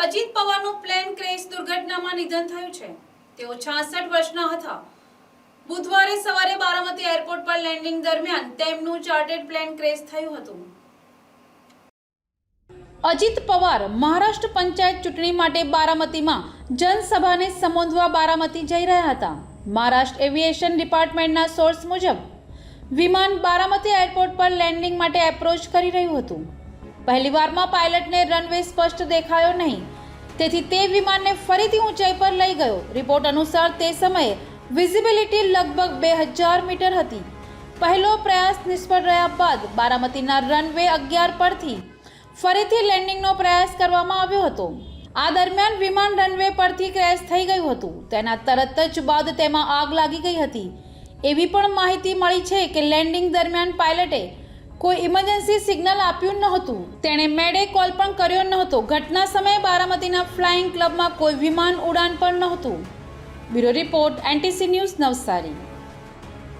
Ajit પવારનું plane crash દુર્ઘટનામાં નિધન થયું છે। તેઓ 66 વર્ષના હતા। બુધવારે સવારે બારામતી એરપોર્ટ પર લેન્ડિંગ દરમિયાન તેમનું ચાર્ટર્ડ પ્લેન ક્રેશ થયું હતું। અજીત પવાર મહારાષ્ટ્ર પંચાયત ચૂંટણી માટે બારામતીમાં જનસભાને સંબોધવા બારામતી જઈ રહ્યા હતા। મહારાષ્ટ્ર એવિએશન ડિપાર્ટમેન્ટના સોર્સ મુજબ વિમાન બારામતી એરપોર્ટ પર લેન્ડિંગ માટે એપ્રોચ કરી રહ્યું હતું। પહેલીવારમાં પાયલટને રનવે સ્પષ્ટ દેખાયો નહીં, તેથી તે વિમાનને ફરીથી ઊંચાઈ પર લઈ ગયો। રિપોર્ટ અનુસાર તે સમયે વિઝિબિલિટી લગભગ 2000 મીટર હતી। પહેલો પ્રયાસ નિષ્ફળ રહ્યા બાદ બારામતીના રનવે 11 પરથી ફરીથી લેન્ડિંગનો પ્રયાસ કરવામાં આવ્યો હતો। આ દરમિયાન વિમાન રનવે પરથી ક્રેશ થઈ ગયું હતું। તેના તરત જ બાદ તેમાં આગ લાગી ગઈ હતી। એવી પણ માહિતી મળી છે કે લેન્ડિંગ દરમિયાન પાયલટે કોઈ ઇમરજન્સી સિગ્નલ આપ્યું નહોતું। તેણે મેડે કોલ પણ કર્યો નહોતો। ઘટના સમયે બારામતીના ફ્લાઇંગ ક્લબમાં કોઈ વિમાન ઉડાન પણ નહોતું। Bureau report NTC news Navsari.